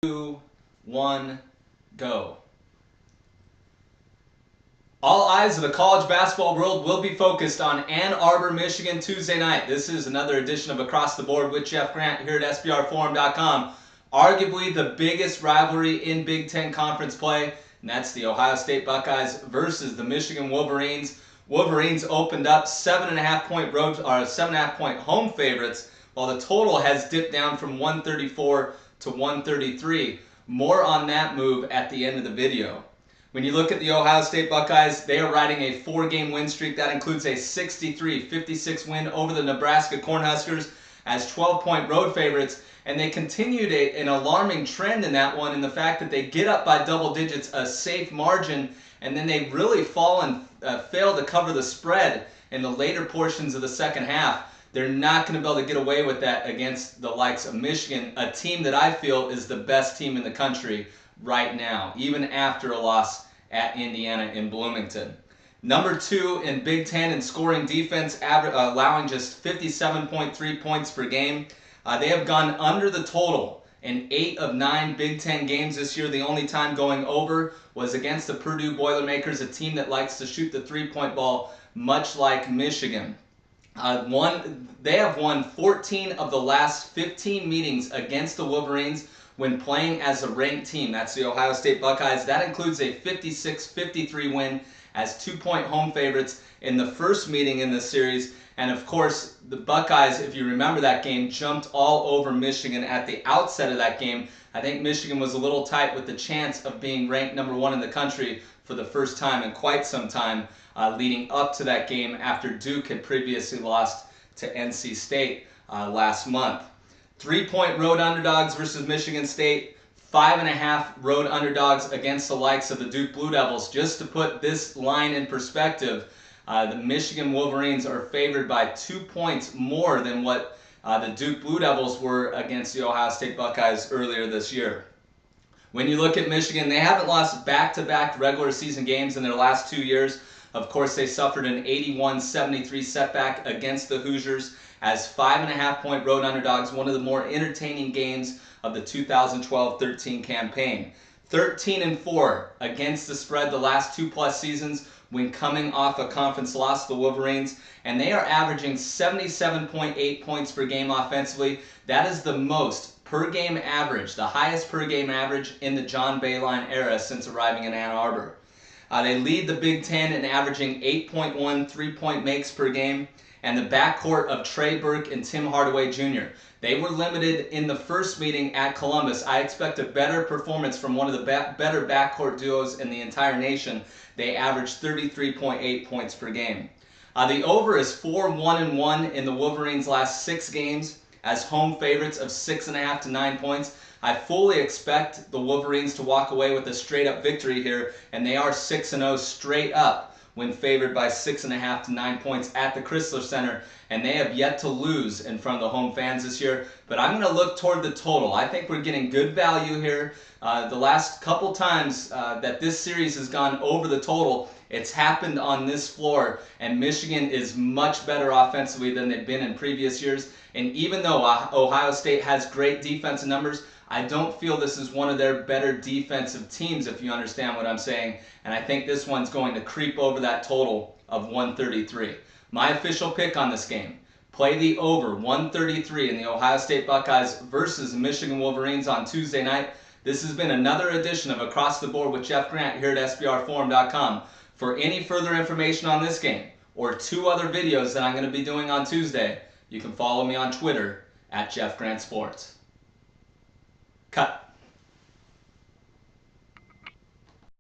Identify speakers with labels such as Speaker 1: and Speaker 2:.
Speaker 1: 2, 1, go. All eyes of the college basketball world will be focused on Ann Arbor, Michigan Tuesday night. This is another edition of Across the Board with Jeff Grant here at SBRforum.com. Arguably the biggest rivalry in Big Ten Conference play, and that's the Ohio State Buckeyes versus the Michigan Wolverines. Wolverines opened up 7.5 point home favorites, while the total has dipped down from 134 to 133. More on that move at the end of the video. When you look at the Ohio State Buckeyes, they are riding a 4-game win streak. That includes a 63-56 win over the Nebraska Cornhuskers as 12-point road favorites. And they continued an alarming trend in that one in the fact that they get up by double digits, a safe margin, and then they really fall and fail to cover the spread in the later portions of the second half. They're not going to be able to get away with that against the likes of Michigan, a team that I feel is the best team in the country right now, even after a loss at Indiana in Bloomington. Number 2 in Big Ten in scoring defense, allowing just 57.3 points per game. They have gone under the total in 8 of 9 Big Ten games this year. The only time going over was against the Purdue Boilermakers, a team that likes to shoot the three-point ball, much like Michigan. They have won 14 of the last 15 meetings against the Wolverines when playing as a ranked team. That's the Ohio State Buckeyes. That includes a 56-53 win as 2-point home favorites in the first meeting in this series. And of course, the Buckeyes, if you remember that game, jumped all over Michigan at the outset of that game. I think Michigan was a little tight with the chance of being ranked number 1 in the country for the first time in quite some time, leading up to that game after Duke had previously lost to NC State last month. 3-point road underdogs versus Michigan State, 5.5 road underdogs against the likes of the Duke Blue Devils. Just to put this line in perspective, the Michigan Wolverines are favored by 2 points more than what the Duke Blue Devils were against the Ohio State Buckeyes earlier this year. When you look at Michigan, they haven't lost back-to-back regular season games in their last 2 years. Of course, they suffered an 81-73 setback against the Hoosiers as 5.5 point road underdogs, one of the more entertaining games of the 2012-13 campaign. 13-4 against the spread the last 2+ seasons when coming off a conference loss to the Wolverines, and they are averaging 77.8 points per game offensively. That is the most per game average, the highest per game average in the John Beilein era since arriving in Ann Arbor. They lead the Big Ten in averaging 8.1 3-point makes per game, and the backcourt of Trey Burke and Tim Hardaway Jr. They were limited in the first meeting at Columbus. I expect a better performance from one of the better backcourt duos in the entire nation. They averaged 33.8 points per game. The over is 4-1-1 in the Wolverines' last 6 games as home favorites of 6.5 to 9 points. I fully expect the Wolverines to walk away with a straight-up victory here, and they are 6-0 straight up when favored by 6.5 to 9 points at the Chrysler Center, and they have yet to lose in front of the home fans this year. But I'm going to look toward the total. I think we're getting good value here. The last couple times that this series has gone over the total, it's happened on this floor, and Michigan is much better offensively than they've been in previous years. And even though Ohio State has great defensive numbers, I don't feel this is one of their better defensive teams, if you understand what I'm saying. And I think this one's going to creep over that total of 133. My official pick on this game, play the over 133 in the Ohio State Buckeyes versus the Michigan Wolverines on Tuesday night. This has been another edition of Across the Board with Jeff Grant here at SBRforum.com. For any further information on this game or 2 other videos that I'm going to be doing on Tuesday, you can follow me on Twitter at Jeff Grant Sports. Cut.